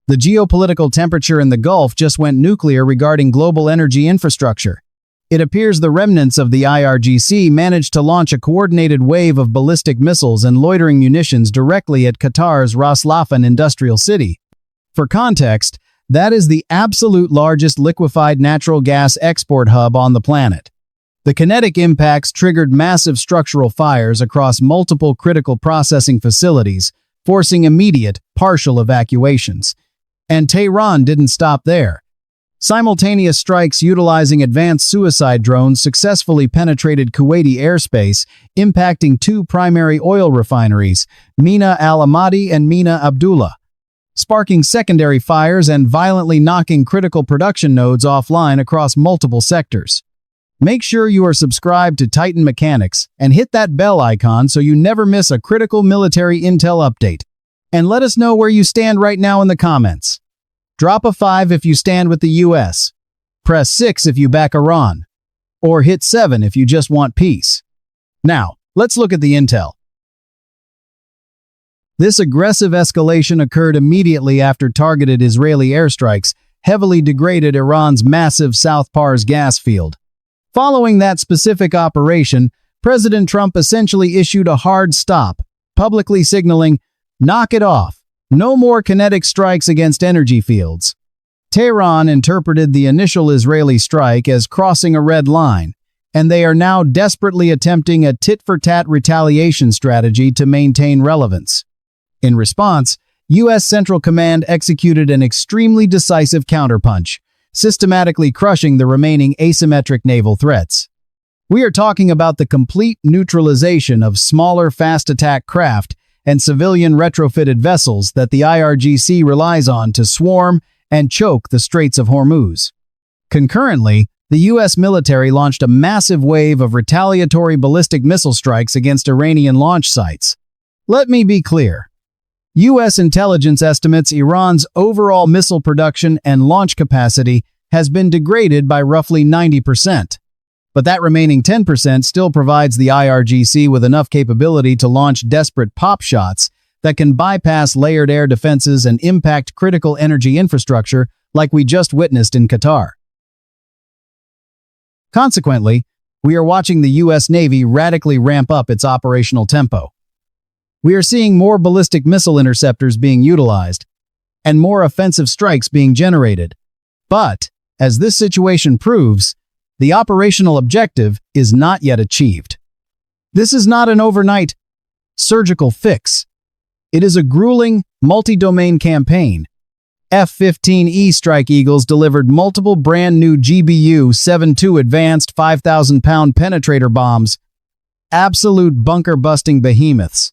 The geopolitical temperature in the Gulf just went nuclear regarding global energy infrastructure. It appears the remnants of the IRGC managed to launch a coordinated wave of ballistic missiles and loitering munitions directly at Qatar's Ras Laffan industrial city. For context, that is the absolute largest liquefied natural gas export hub on the planet. The kinetic impacts triggered massive structural fires across multiple critical processing facilities, forcing immediate, partial evacuations. And Tehran didn't stop there. Simultaneous strikes utilizing advanced suicide drones successfully penetrated Kuwaiti airspace, impacting two primary oil refineries, Mina Al-Ahmadi and Mina Abdullah, sparking secondary fires and violently knocking critical production nodes offline across multiple sectors. Make sure you are subscribed to Titan Mechanics and hit that bell icon so you never miss a critical military intel update. And let us know where you stand right now in the comments. Drop a 5 if you stand with the US. Press 6 if you back Iran. Or hit 7 if you just want peace. Now, let's look at the intel. This aggressive escalation occurred immediately after targeted Israeli airstrikes heavily degraded Iran's massive South Pars gas field. Following that specific operation, President Trump essentially issued a hard stop, publicly signaling, "Knock it off. No more kinetic strikes against energy fields." Tehran interpreted the initial Israeli strike as crossing a red line, and they are now desperately attempting a tit-for-tat retaliation strategy to maintain relevance. In response, U.S. Central Command executed an extremely decisive counterpunch, systematically crushing the remaining asymmetric naval threats. We are talking about the complete neutralization of smaller fast-attack craft and civilian retrofitted vessels that the IRGC relies on to swarm and choke the Straits of Hormuz. Concurrently, the U.S. military launched a massive wave of retaliatory ballistic missile strikes against Iranian launch sites. Let me be clear. U.S. intelligence estimates Iran's overall missile production and launch capacity has been degraded by roughly 90%. But that remaining 10% still provides the IRGC with enough capability to launch desperate pop shots that can bypass layered air defenses and impact critical energy infrastructure like we just witnessed in Qatar. Consequently, we are watching the U.S. Navy radically ramp up its operational tempo. We are seeing more ballistic missile interceptors being utilized and more offensive strikes being generated. But, as this situation proves, the operational objective is not yet achieved. This is not an overnight surgical fix. It is a grueling, multi-domain campaign. F-15E Strike Eagles delivered multiple brand-new GBU-72 advanced 5,000-pound penetrator bombs, absolute bunker-busting behemoths,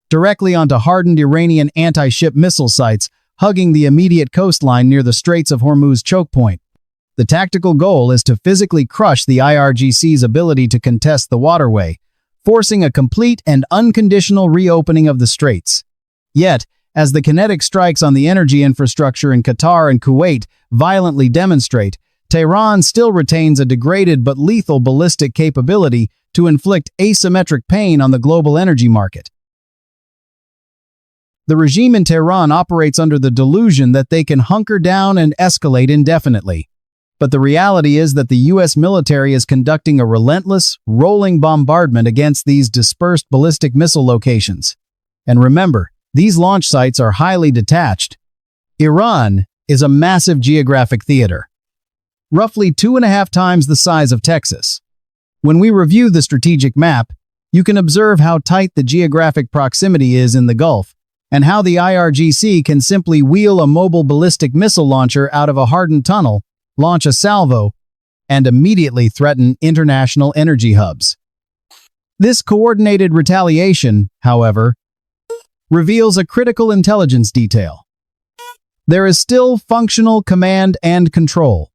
directly onto hardened Iranian anti-ship missile sites, hugging the immediate coastline near the Straits of Hormuz choke point. The tactical goal is to physically crush the IRGC's ability to contest the waterway, forcing a complete and unconditional reopening of the straits. Yet, as the kinetic strikes on the energy infrastructure in Qatar and Kuwait violently demonstrate, Tehran still retains a degraded but lethal ballistic capability to inflict asymmetric pain on the global energy market. The regime in Tehran operates under the delusion that they can hunker down and escalate indefinitely. But the reality is that the U.S. military is conducting a relentless, rolling bombardment against these dispersed ballistic missile locations. And remember, these launch sites are highly detached. Iran is a massive geographic theater, roughly 2.5 times the size of Texas. When we review the strategic map, you can observe how tight the geographic proximity is in the Gulf, and how the IRGC can simply wheel a mobile ballistic missile launcher out of a hardened tunnel, launch a salvo, and immediately threaten international energy hubs. This coordinated retaliation, however, reveals a critical intelligence detail. There is still functional command and control,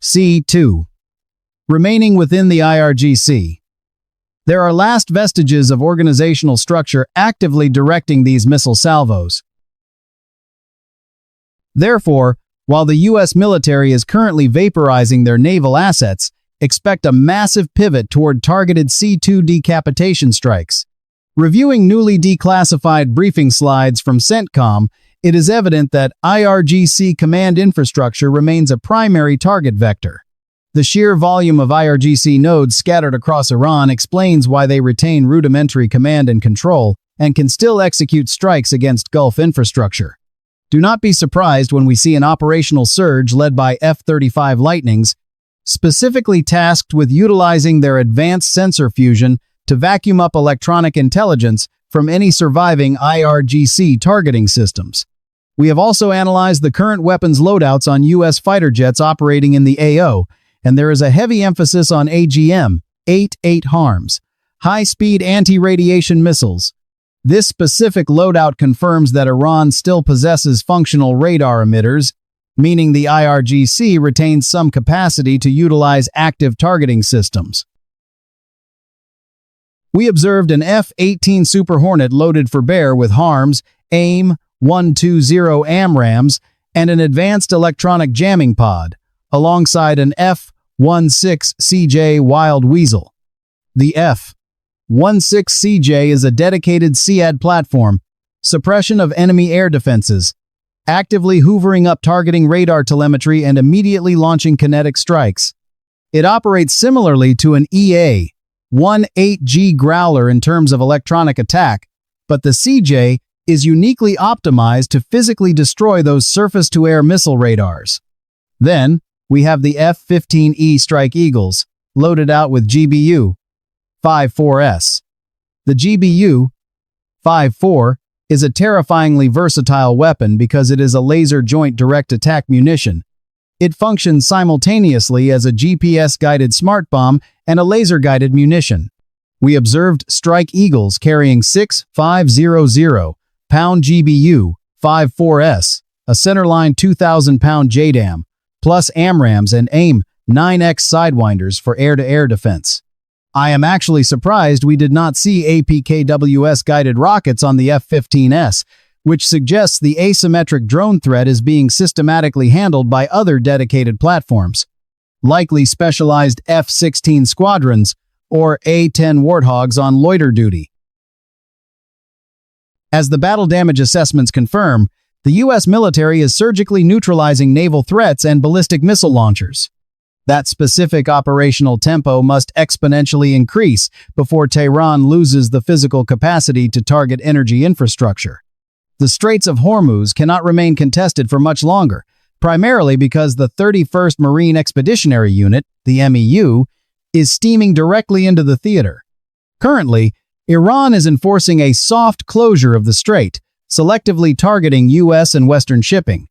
C2, remaining within the IRGC. There are last vestiges of organizational structure actively directing these missile salvos. Therefore, while the U.S. military is currently vaporizing their naval assets, expect a massive pivot toward targeted C2 decapitation strikes. Reviewing newly declassified briefing slides from CENTCOM, it is evident that IRGC command infrastructure remains a primary target vector. The sheer volume of IRGC nodes scattered across Iran explains why they retain rudimentary command and control and can still execute strikes against Gulf infrastructure. Do not be surprised when we see an operational surge led by F-35 Lightnings, specifically tasked with utilizing their advanced sensor fusion to vacuum up electronic intelligence from any surviving IRGC targeting systems. We have also analyzed the current weapons loadouts on U.S. fighter jets operating in the AO, and there is a heavy emphasis on AGM, 8 HARMs, high-speed anti-radiation missiles. This specific loadout confirms that Iran still possesses functional radar emitters, meaning the IRGC retains some capacity to utilize active targeting systems. We observed an F-18 Super Hornet loaded for bear with HARMs, AIM-120 AMRAAMs, and an advanced electronic jamming pod, alongside an F-16CJ Wild Weasel. The F-16CJ is a dedicated SEAD platform, suppression of enemy air defenses, actively hoovering up targeting radar telemetry and immediately launching kinetic strikes. It operates similarly to an EA-18G Growler in terms of electronic attack, but the CJ is uniquely optimized to physically destroy those surface-to-air missile radars. Then, we have the F-15E Strike Eagles, loaded out with GBU-54S. The GBU-54 is a terrifyingly versatile weapon because it is a laser joint direct attack munition. It functions simultaneously as a GPS-guided smart bomb and a laser-guided munition. We observed Strike Eagles carrying 6 500-pound GBU-54S, a centerline 2,000-pound JDAM, plus AMRAAMs and AIM-9X Sidewinders for air-to-air defense. I am actually surprised we did not see APKWS-guided rockets on the F-15S, which suggests the asymmetric drone threat is being systematically handled by other dedicated platforms, likely specialized F-16 squadrons or A-10 Warthogs on loiter duty. As the battle damage assessments confirm, the U.S. military is surgically neutralizing naval threats and ballistic missile launchers. That specific operational tempo must exponentially increase before Tehran loses the physical capacity to target energy infrastructure. The Straits of Hormuz cannot remain contested for much longer, primarily because the 31st Marine Expeditionary Unit, the MEU, is steaming directly into the theater. Currently, Iran is enforcing a soft closure of the strait, selectively targeting U.S. and Western shipping.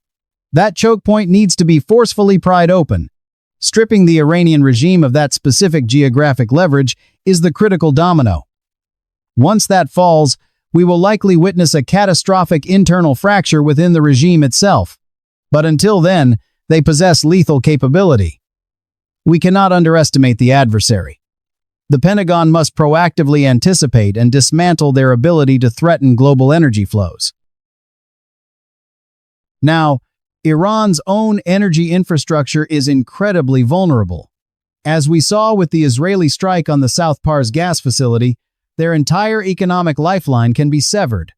That choke point needs to be forcefully pried open. Stripping the Iranian regime of that specific geographic leverage is the critical domino. Once that falls, we will likely witness a catastrophic internal fracture within the regime itself. But until then, they possess lethal capability. We cannot underestimate the adversary. The Pentagon must proactively anticipate and dismantle their ability to threaten global energy flows. Now, Iran's own energy infrastructure is incredibly vulnerable. As we saw with the Israeli strike on the South Pars gas facility, their entire economic lifeline can be severed.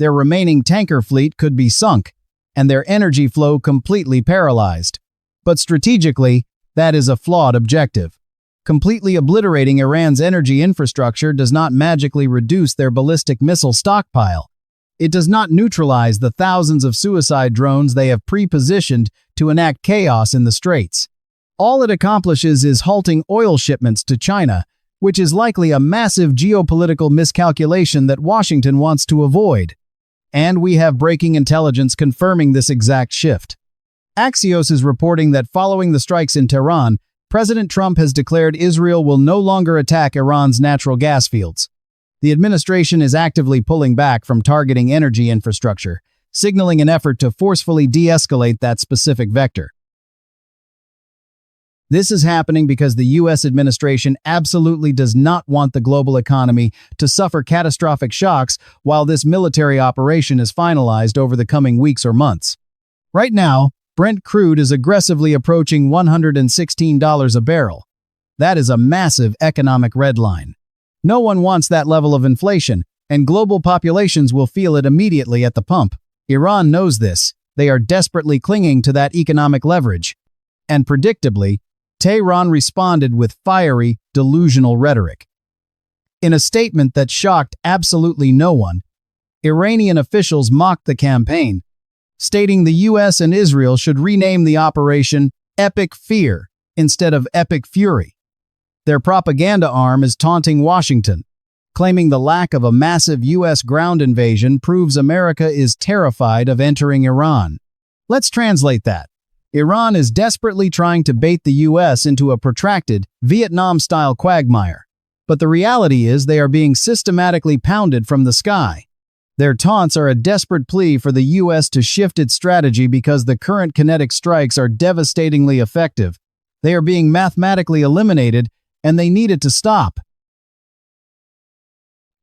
Their remaining tanker fleet could be sunk, and their energy flow completely paralyzed. But strategically, that is a flawed objective. Completely obliterating Iran's energy infrastructure does not magically reduce their ballistic missile stockpile. It does not neutralize the thousands of suicide drones they have pre-positioned to enact chaos in the straits. All it accomplishes is halting oil shipments to China, which is likely a massive geopolitical miscalculation that Washington wants to avoid. And we have breaking intelligence confirming this exact shift. Axios is reporting that following the strikes in Tehran, President Trump has declared Israel will no longer attack Iran's natural gas fields. The administration is actively pulling back from targeting energy infrastructure, signaling an effort to forcefully de-escalate that specific vector. This is happening because the U.S. administration absolutely does not want the global economy to suffer catastrophic shocks while this military operation is finalized over the coming weeks or months. Right now, Brent crude is aggressively approaching $116 a barrel. That is a massive economic red line. No one wants that level of inflation, and global populations will feel it immediately at the pump. Iran knows this. They are desperately clinging to that economic leverage. And predictably, Tehran responded with fiery, delusional rhetoric. In a statement that shocked absolutely no one, Iranian officials mocked the campaign, stating the US and Israel should rename the operation Epic Fear instead of Epic Fury. Their propaganda arm is taunting Washington, claiming the lack of a massive US ground invasion proves America is terrified of entering Iran. Let's translate that. Iran is desperately trying to bait the US into a protracted, Vietnam-style quagmire. But the reality is they are being systematically pounded from the sky. Their taunts are a desperate plea for the US to shift its strategy because the current kinetic strikes are devastatingly effective. They are being mathematically eliminated, and they need it to stop.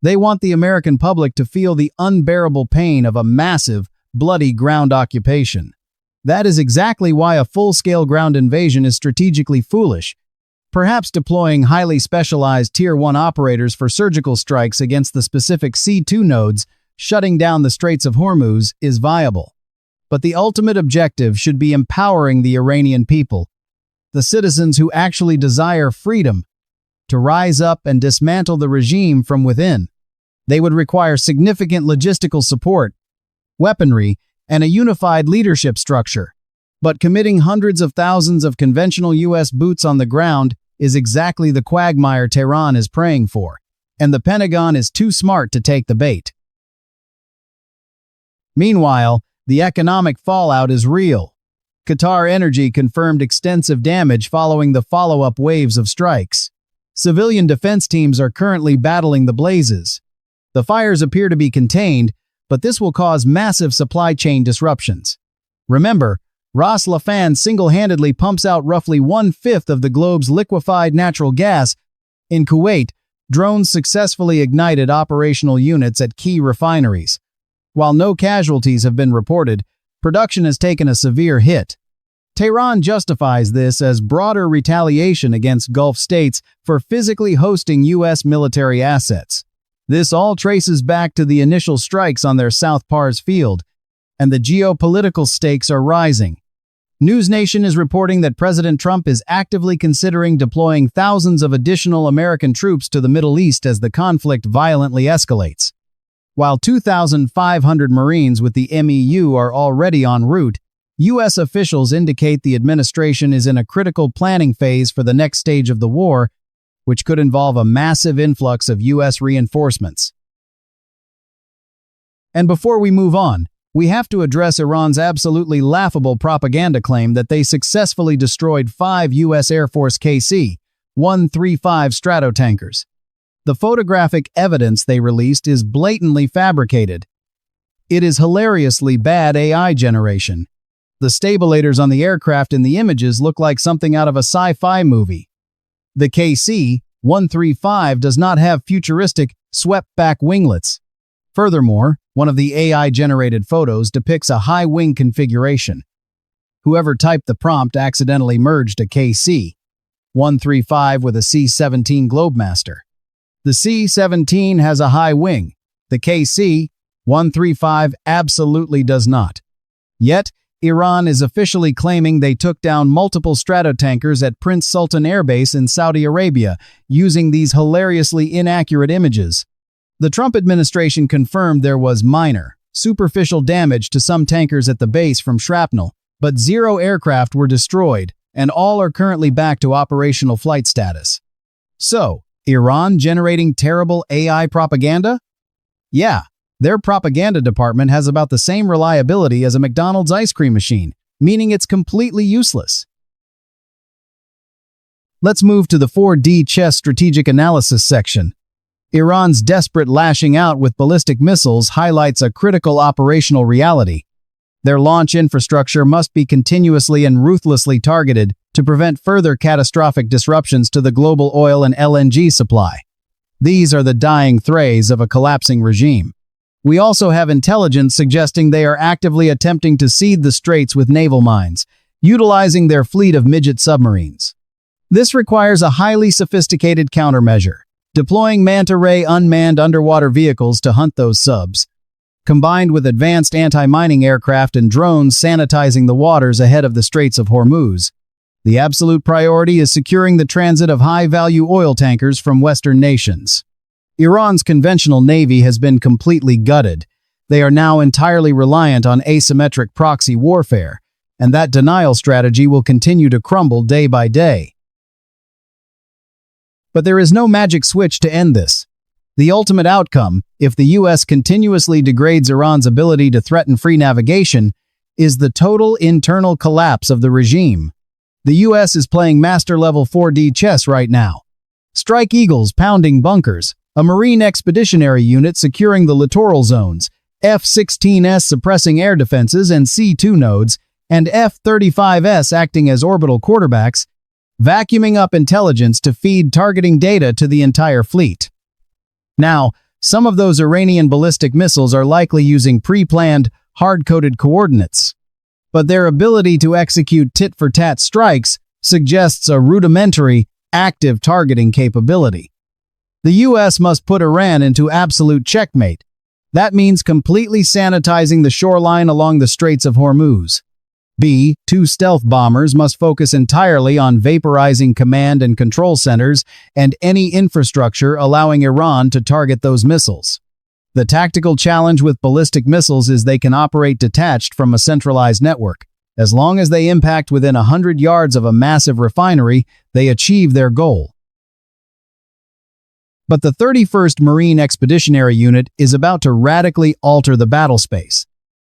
They want the American public to feel the unbearable pain of a massive, bloody ground occupation. That is exactly why a full-scale ground invasion is strategically foolish. Perhaps deploying highly specialized Tier 1 operators for surgical strikes against the specific C2 nodes, shutting down the Straits of Hormuz, is viable. But the ultimate objective should be empowering the Iranian people, the citizens who actually desire freedom, to rise up and dismantle the regime from within. They would require significant logistical support, weaponry, and a unified leadership structure. But committing hundreds of thousands of conventional U.S. boots on the ground is exactly the quagmire Tehran is praying for, and the Pentagon is too smart to take the bait. Meanwhile, the economic fallout is real. Qatar Energy confirmed extensive damage following the follow-up waves of strikes. Civilian defense teams are currently battling the blazes. The fires appear to be contained, but this will cause massive supply chain disruptions. Remember, Ras Laffan single-handedly pumps out roughly 1/5 of the globe's liquefied natural gas. In Kuwait, drones successfully ignited operational units at key refineries. While no casualties have been reported, production has taken a severe hit. Tehran justifies this as broader retaliation against Gulf states for physically hosting U.S. military assets. This all traces back to the initial strikes on their South Pars field, and the geopolitical stakes are rising. NewsNation is reporting that President Trump is actively considering deploying thousands of additional American troops to the Middle East as the conflict violently escalates. While 2,500 Marines with the MEU are already en route, U.S. officials indicate the administration is in a critical planning phase for the next stage of the war, which could involve a massive influx of U.S. reinforcements. And before we move on, we have to address Iran's absolutely laughable propaganda claim that they successfully destroyed 5 U.S. Air Force KC-135 Stratotankers. The photographic evidence they released is blatantly fabricated. It is hilariously bad AI generation. The stabilators on the aircraft in the images look like something out of a sci-fi movie. The KC-135 does not have futuristic, swept-back winglets. Furthermore, one of the AI-generated photos depicts a high-wing configuration. Whoever typed the prompt accidentally merged a KC-135 with a C-17 Globemaster. The C-17 has a high wing. The KC-135 absolutely does not. Yet, Iran is officially claiming they took down multiple Stratotankers at Prince Sultan Air Base in Saudi Arabia using these hilariously inaccurate images. The Trump administration confirmed there was minor, superficial damage to some tankers at the base from shrapnel, but 0 aircraft were destroyed, and all are currently back to operational flight status. So, Iran generating terrible AI propaganda? Yeah. Their propaganda department has about the same reliability as a McDonald's ice cream machine, meaning it's completely useless. Let's move to the 4D chess strategic analysis section. Iran's desperate lashing out with ballistic missiles highlights a critical operational reality. Their launch infrastructure must be continuously and ruthlessly targeted to prevent further catastrophic disruptions to the global oil and LNG supply. These are the dying thrays of a collapsing regime. We also have intelligence suggesting they are actively attempting to seed the straits with naval mines, utilizing their fleet of midget submarines. This requires a highly sophisticated countermeasure, deploying manta ray unmanned underwater vehicles to hunt those subs. combined with advanced anti-mining aircraft and drones sanitizing the waters ahead of the Straits of Hormuz. The absolute priority is securing the transit of high-value oil tankers from Western nations. Iran's conventional navy has been completely gutted. They are now entirely reliant on asymmetric proxy warfare, and that denial strategy will continue to crumble day by day. But there is no magic switch to end this. The ultimate outcome, if the US continuously degrades Iran's ability to threaten free navigation, is the total internal collapse of the regime. The US is playing master-level 4D chess right now. Strike Eagles pounding bunkers, a Marine Expeditionary Unit securing the littoral zones, F-15Es suppressing air defenses and C-2 nodes, and F-35Es acting as orbital quarterbacks, vacuuming up intelligence to feed targeting data to the entire fleet. Now, some of those Iranian ballistic missiles are likely using pre-planned, hard-coded coordinates. But their ability to execute tit-for-tat strikes suggests a rudimentary, active targeting capability. The US must put Iran into absolute checkmate. That means completely sanitizing the shoreline along the Straits of Hormuz. Two stealth bombers must focus entirely on vaporizing command and control centers and any infrastructure allowing Iran to target those missiles. The tactical challenge with ballistic missiles is they can operate detached from a centralized network. As long as they impact within 100 yards of a massive refinery, they achieve their goal. But the 31st Marine Expeditionary Unit is about to radically alter the battle space.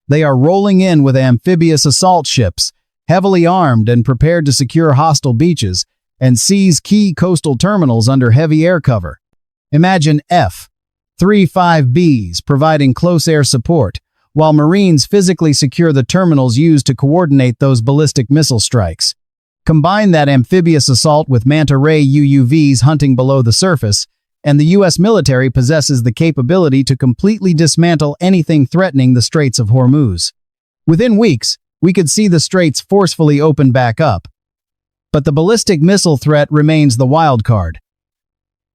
They are rolling in with amphibious assault ships, heavily armed and prepared to secure hostile beaches and seize key coastal terminals under heavy air cover. Imagine F-35Bs providing close air support, while Marines physically secure the terminals used to coordinate those ballistic missile strikes. Combine that amphibious assault with manta ray UUVs hunting below the surface, and the US military possesses the capability to completely dismantle anything threatening the Straits of Hormuz. Within weeks, we could see the straits forcefully open back up. But the ballistic missile threat remains the wild card.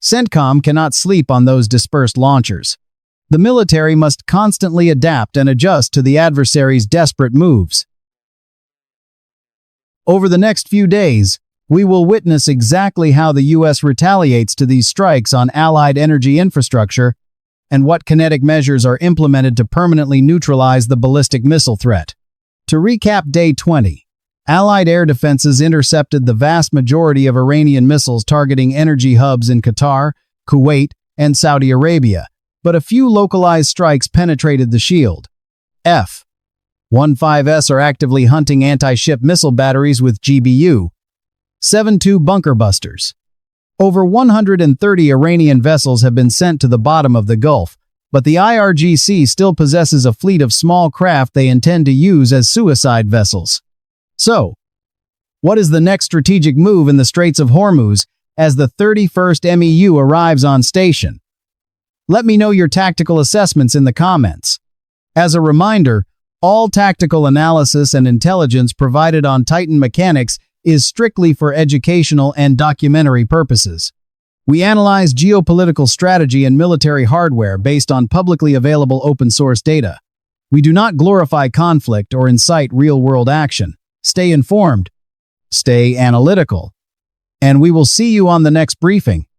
CENTCOM cannot sleep on those dispersed launchers. The military must constantly adapt and adjust to the adversary's desperate moves. Over the next few days, we will witness exactly how the US retaliates to these strikes on Allied energy infrastructure and what kinetic measures are implemented to permanently neutralize the ballistic missile threat. To recap Day 20, Allied air defenses intercepted the vast majority of Iranian missiles targeting energy hubs in Qatar, Kuwait, and Saudi Arabia, but a few localized strikes penetrated the shield. F-15Es are actively hunting anti-ship missile batteries with GBU-72 bunker busters. Over 130 Iranian vessels have been sent to the bottom of the Gulf, but the IRGC still possesses a fleet of small craft they intend to use as suicide vessels. So, what is the next strategic move in the Straits of Hormuz as the 31st MEU arrives on station? Let me know your tactical assessments in the comments. As a reminder, all tactical analysis and intelligence provided on Titan Mechanics is strictly for educational and documentary purposes. We analyze geopolitical strategy and military hardware based on publicly available open-source data. We do not glorify conflict or incite real-world action. Stay informed, stay analytical, and we will see you on the next briefing.